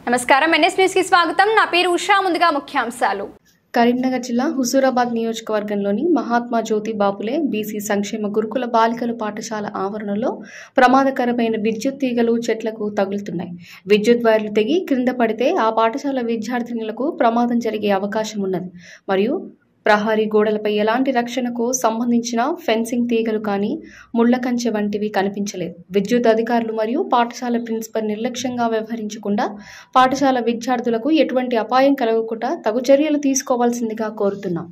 నమస్కారం NS news కి స్వాగతం। నా పేరు ఉషా। ముందుగా ముఖ్యాంశాలు। కరీంనగర్ జిల్లా హుజూరాబాద్ నియోజకవర్గంలోని మహాత్మా జ్యోతి బాపులే బీసీ సంక్షేమ గురుకుల బాలికల పాఠశాల ఆవరణలో ప్రమాదకరమైన విద్యుత్ తీగలు చెట్లకు తగులుతున్నాయి। విద్యుత్ వైర్లు తెగి క్రింద పడితే ఆ పాఠశాల విద్యార్థినులకు ప్రమాదం జరిగే అవకాశం ఉన్నది మరియు ప్రహరీ గోడలపై ఎలాంటి రక్షణకు సంబంధించిన ఫెన్సింగ్ తీగలు కానీ ముళ్ల కంచె వంటివి కనిపించలేదు। విద్యుత్ అధికారులు మరియు పాఠశాల ప్రిన్సిపల్ నిర్లక్ష్యంగా వ్యవహరించకుండా పాఠశాల విద్యార్థులకు ఎటువంటి అపాయం కలగకుండా తగు చర్యలు తీసుకోవాల్సిందిగా కోరుతున్నాం।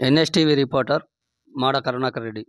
NSTV రిపోర్టర్ మాడ కరుణాకర్ రెడ్డి।